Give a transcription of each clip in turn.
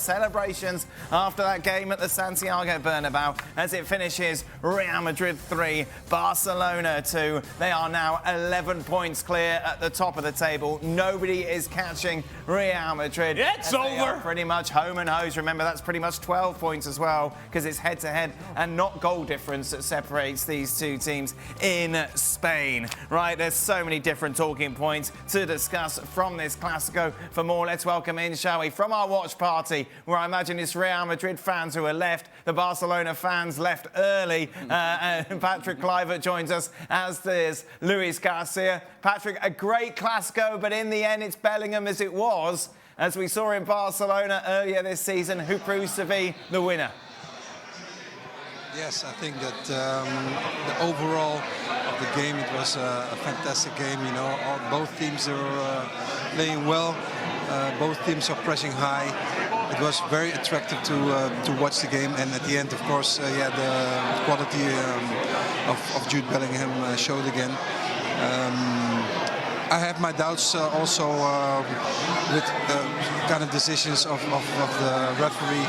celebrations after that game at the Santiago Bernabeu as it finishes Real Madrid 3, Barcelona 2. They are now 11 points clear at the top of the table. Nobody is catching Real Madrid. It's over. Pretty much home and hose. Remember, that's pretty much 12 points as well because it's head-to-head and not goal difference that separates these two teams in Spain. Right, there's so many different talking points to discuss from this Clasico. For more, let's welcome in, shall we, from our watch party, where I imagine it's Real Madrid fans who are left, the Barcelona fans left early, and Patrick Kluivert joins us, as does Luis Garcia. Patrick, a great Clasico, but in the end it's Bellingham as it was, as we saw in Barcelona earlier this season, who proves to be the winner. Yes, I think that the overall of the game, it was a fantastic game. You know, both teams are playing well. Both teams are pressing high. It was very attractive to watch the game. And at the end, of course, yeah, the quality of Jude Bellingham showed again. I have my doubts also with kind of decisions of the referee.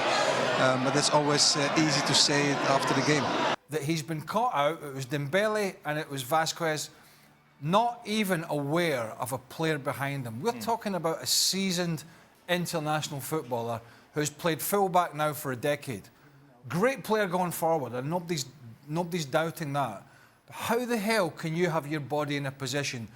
But it's always easy to say it after the game. That he's been caught out. It was Dembele and it was Vasquez, not even aware of a player behind him. We're talking about a seasoned international footballer who's played full-back now for a decade. Great player going forward, and nobody's doubting that. But how the hell can you have your body in a position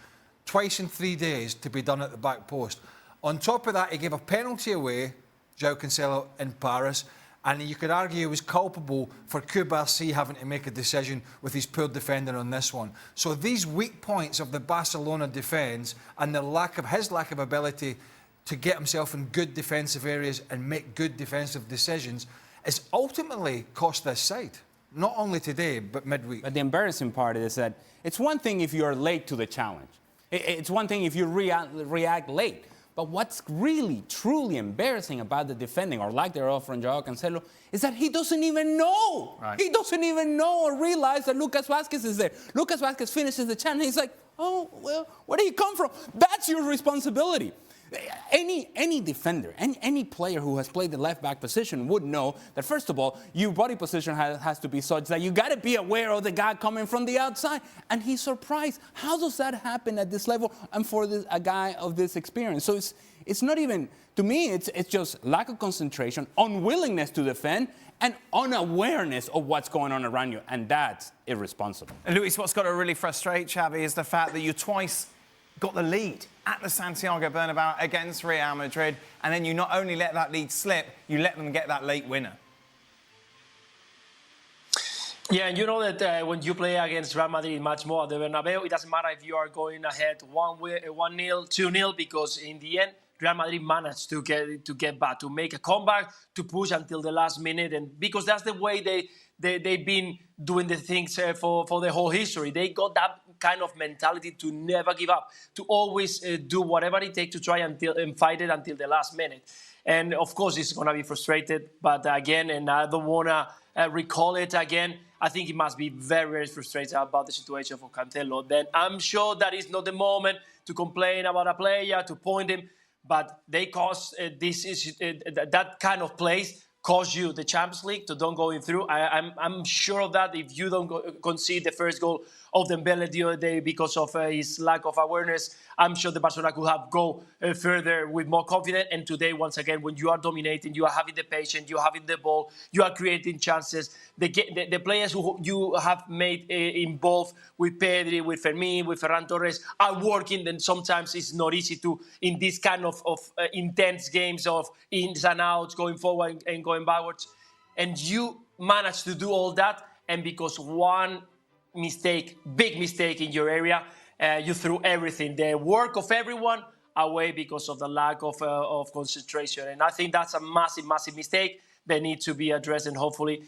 twice in 3 days to be done at the back post? On top of that, he gave a penalty away, João Cancelo, in Paris. And you could argue he was culpable for Garcia having to make a decision with his poor defender on this one. So these weak points of the Barcelona defence and his lack of ability to get himself in good defensive areas and make good defensive decisions is ultimately cost this side. Not only today, but midweek. But the embarrassing part is that it's one thing if you're late to the challenge. It's one thing if you react late. But what's really, truly embarrassing about the defending, or lack thereof, from João Cancelo, is that he doesn't even know. Right. He doesn't even know or realize that Lucas Vázquez is there. Lucas Vázquez finishes the challenge, and he's like, oh, well, where did he come from? That's your responsibility. Any defender, any player who has played the left-back position would know that, first of all, your body position has to be such that you got to be aware of the guy coming from the outside. And he's surprised. How does that happen at this level and for a guy of this experience? So it's not even, to me, it's just lack of concentration, unwillingness to defend, and unawareness of what's going on around you. And that's irresponsible. And Luis, what's got to really frustrate Xavi is the fact that you twice got the lead at the Santiago Bernabeu against Real Madrid, and then you not only let that lead slip, you let them get that late winner. Yeah, and you know that when you play against Real Madrid much more at the Bernabeu, it doesn't matter if you are going ahead 1-0, 2-0, because in the end, Real Madrid managed to get back, to make a comeback, to push until the last minute, and because that's the way they've been doing the things for the whole history. They got that kind of mentality to never give up, to always do whatever it takes to try and fight it until the last minute. And of course, it's going to be frustrated. But again, and I don't want to recall it again, I think he must be very, very frustrated about the situation for Cancelo. Then I'm sure that is not the moment to complain about a player, to point him. But they cost that kind of plays cost you the Champions League to don't going through. I'm sure of that. If you don't concede the first goal of Dembele the other day because of his lack of awareness, I'm sure the Barcelona could have go further with more confidence. And today, once again, when you are dominating, you are having the patience, you are having the ball, you are creating chances. The players who you have made involved with Pedri, with Fermin, with Ferran Torres are working. Then sometimes it's not easy to, in this kind of intense games of ins and outs, going forward and going backwards. And you manage to do all that. And because one mistake, big mistake in your area, you threw everything, the work of everyone, away because of the lack of concentration. And I think that's a massive, massive mistake that needs to be addressed, and hopefully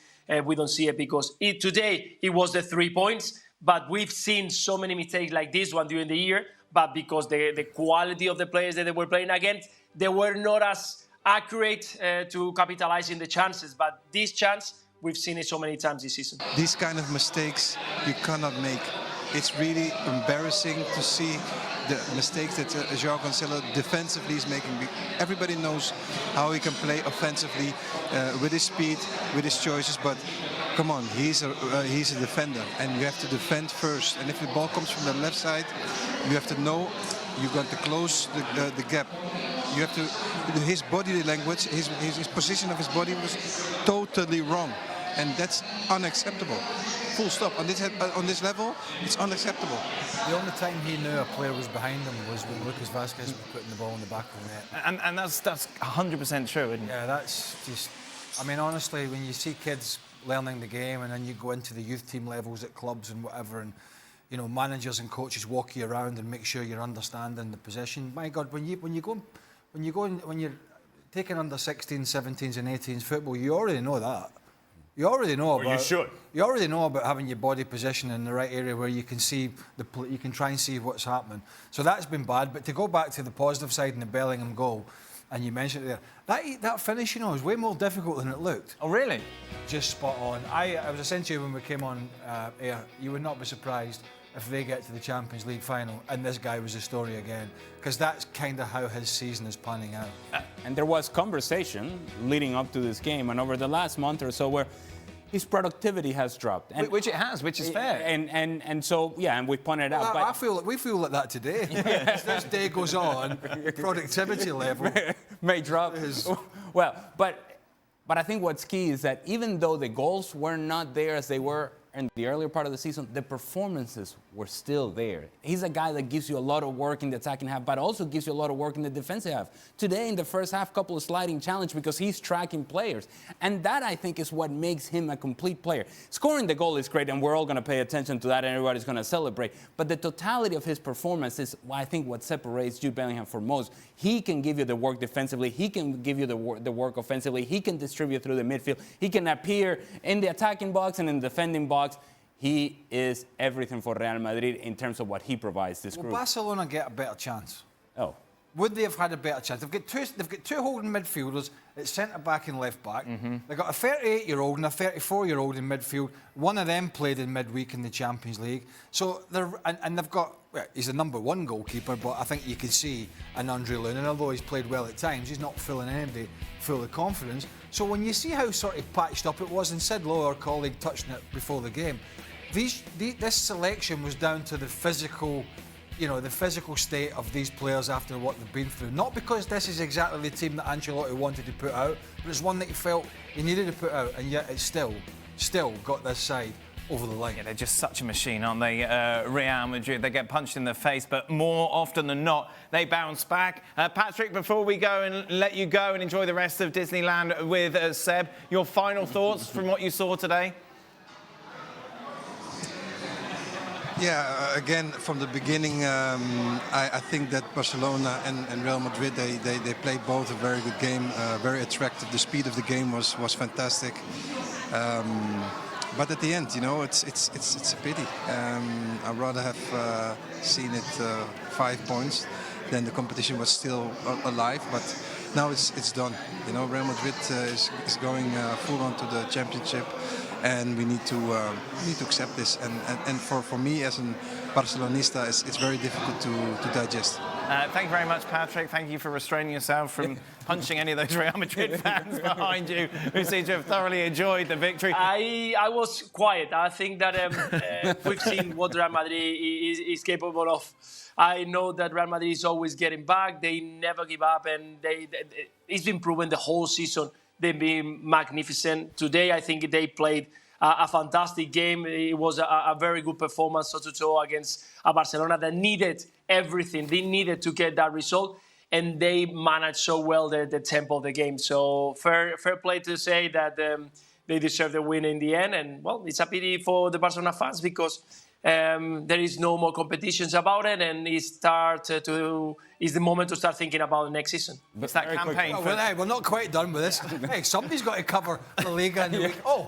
we don't see it, because today it was the 3 points, but we've seen so many mistakes like this one during the year, but because the quality of the players that they were playing against, they were not as accurate to capitalizing the chances. But this chance, we've seen it so many times this season. These kind of mistakes you cannot make. it's really embarrassing to see the mistakes that João Cancelo defensively is making. Everybody knows how he can play offensively with his speed, with his choices, but come on, he's a defender, and you have to defend first. And if the ball comes from the left side, you have to know you've got to close the gap. You have to. His body language, his position of his body was totally wrong, and that's unacceptable. Full stop. On this level, it's unacceptable. The only time he knew a player was behind him was when Lucas Vazquez was putting the ball in the back of the net. And that's 100% true, isn't it? Yeah, that's just. I mean, honestly, when you see kids learning the game, and then you go into the youth team levels at clubs and whatever, and you know, managers and coaches walk you around and make sure you're understanding the position. My God, when you're taking under 16s, 17s, and 18s football, you already know that. You already know about. Well, you should. You already know about having your body position in the right area where you can see you can try and see what's happening. So that's been bad. But to go back to the positive side in the Bellingham goal, and you mentioned it there, that finish, you know, is way more difficult than it looked. Oh, really? Just spot on. I was essentially, when we came on air, you would not be surprised if they get to the Champions League final and this guy was the story again, because that's kind of how his season is panning out. And there was conversation leading up to this game and over the last month or so where his productivity has dropped. And Which it has, which is fair. And so, yeah, and we pointed out. Well, I feel like we feel like that today. As this day goes on, productivity level may drop. Well, but I think what's key is that even though the goals were not there as they were in the earlier part of the season, the performances were still there. He's a guy that gives you a lot of work in the attacking half, but also gives you a lot of work in the defensive half. Today, in the first half, couple of sliding challenge because he's tracking players. And that, I think, is what makes him a complete player. Scoring the goal is great, and we're all going to pay attention to that, and everybody's going to celebrate. But the totality of his performance is, I think, what separates Jude Bellingham from most. He can give you the work defensively. He can give you the work offensively. He can distribute through the midfield. He can appear in the attacking box and in the defending box. He is everything for Real Madrid in terms of what he provides this group. Will Barcelona get a better chance? Oh. Would they have had a better chance? They've got two holding midfielders at centre-back and left-back. They've got a 38-year-old and a 34-year-old in midfield. One of them played in midweek in the Champions League. So they've got... Well, he's the number one goalkeeper, but I think you can see an Andre Lunin, and although he's played well at times, he's not filling anybody full of confidence. So when you see how sort of patched up it was, and Sid Lowe, our colleague, touched on it before the game, this selection was down to the physical, you know, the physical state of these players after what they've been through. Not because this is exactly the team that Ancelotti wanted to put out, but it's one that he felt he needed to put out, and yet it's still got this side over the line. Yeah, they're just such a machine, aren't they? Real Madrid, they get punched in the face, but more often than not, they bounce back. Patrick, before we go and let you go and enjoy the rest of Disneyland with Seb, your final thoughts from what you saw today? Yeah, again, from the beginning, I think that Barcelona and Real Madrid, they played both a very good game, very attractive. The speed of the game was fantastic. But at the end, you know, it's a pity. I'd rather have seen it 5 points than the competition was still alive. But now it's done. You know, Real Madrid is going full on to the championship, and we need to accept this. And for me as a Barcelonista, it's very difficult to digest. Thank you very much, Patrick. Thank you for restraining yourself from punching any of those Real Madrid fans behind you who seem to have thoroughly enjoyed the victory. I was quiet. I think that we've seen what Real Madrid is capable of. I know that Real Madrid is always getting back. They never give up, and it's been proven the whole season. They've been magnificent. Today, I think they played a fantastic game. It was a very good performance, toe-to-toe against a Barcelona that needed everything. They needed to get that result, and they managed so well the tempo of the game. So fair play to say that they deserve the win in the end. And, well, it's a pity for the Barcelona fans because there is no more competitions about it, and it's the moment to start thinking about the next season. It's that campaign. We're not quite done with this. Hey, somebody's got to cover LALIGA in the week. Oh,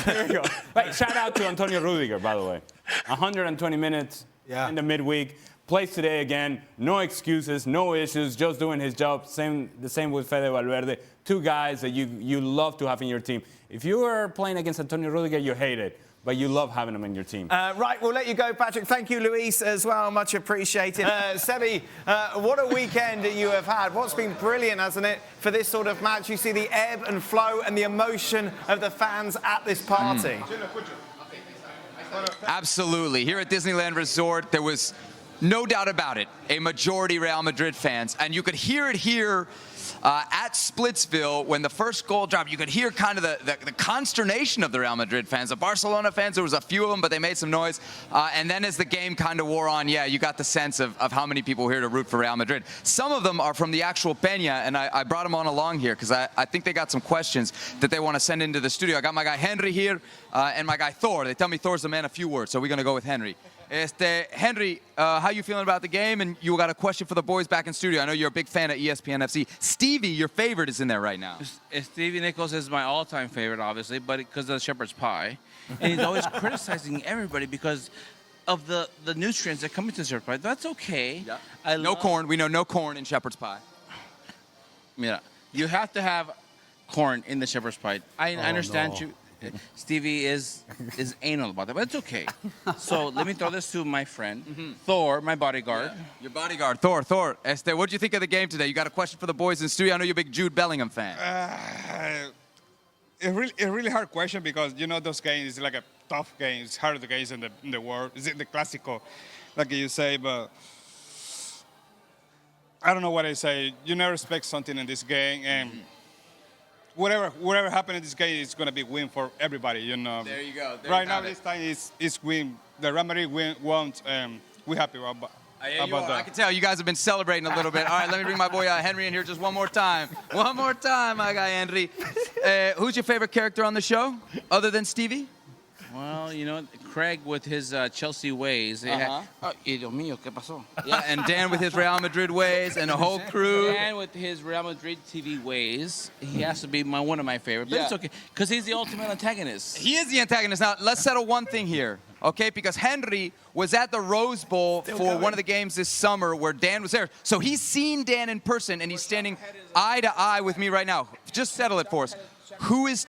There you go. Right, shout out to Antonio Rudiger, by the way. 120 minutes in the midweek. Plays today again. No excuses, no issues, just doing his job. The same with Fede Valverde. Two guys that you love to have in your team. If you are playing against Antonio Rudiger, you hate it. but you love having them in your team. Right, we'll let you go, Patrick. Thank you, Luis, as well. Much appreciated. Sebi, what a weekend you have had. What's been brilliant, hasn't it, for this sort of match? You see the ebb and flow and the emotion of the fans at this party. Absolutely. Here at Disneyland Resort, there was no doubt about it, a majority Real Madrid fans. And you could hear it here at Splitsville when the first goal dropped. You could hear kind of the consternation of the Real Madrid fans. The Barcelona fans, there was a few of them, but they made some noise. And then as the game kind of wore on, yeah, you got the sense of how many people were here to root for Real Madrid. Some of them are from the actual Peña, and I brought them on along here because I think they got some questions that they want to send into the studio. I got my guy Henry here and my guy Thor. They tell me Thor's the man of few words, so we're going to go with Henry. Henry, how you feeling about the game? And you got a question for the boys back in studio. I know you're a big fan of ESPN FC. Stevie, your favorite, is in there right now. Stevie Nichols is my all-time favorite, obviously, but because of the shepherd's pie. And he's always criticizing everybody because of the nutrients that come into the shepherd's pie. That's okay. Yeah. No corn. We know no corn in shepherd's pie. Yeah. You have to have corn in the shepherd's pie. I understand you. Stevie is anal about that, but it's okay. So let me throw this to my friend, Thor, my bodyguard. Yeah. Your bodyguard, Thor. What did you think of the game today? You got a question for the boys in the studio? I know you're a big Jude Bellingham fan. A really hard question because, you know, those games is like a tough game. It's harder games in the world. It's the Clasico, like you say, but I don't know what I say. You never expect something in this game, and whatever happened in this game is going to be win for everybody, you know. There you go. Right now, this time is win. The Real Madrid won. We're happy about that. I can tell you guys have been celebrating a little bit. All right, let me bring my boy Henry in here just one more time. One more time, my guy Henry. Who's your favorite character on the show, other than Stevie? Well, you know, Craig with his Chelsea ways. Dios mío, ¿qué pasó? Yeah, and Dan with his Real Madrid ways and a whole crew. Dan with his Real Madrid TV ways. He has to be one of my favorites. But it's okay, because he's the ultimate antagonist. He is the antagonist. Now, let's settle one thing here, okay? Because Henry was at the Rose Bowl for one of the games this summer where Dan was there. So he's seen Dan in person, and he's standing eye to eye with me right now. Just settle it for us. Who is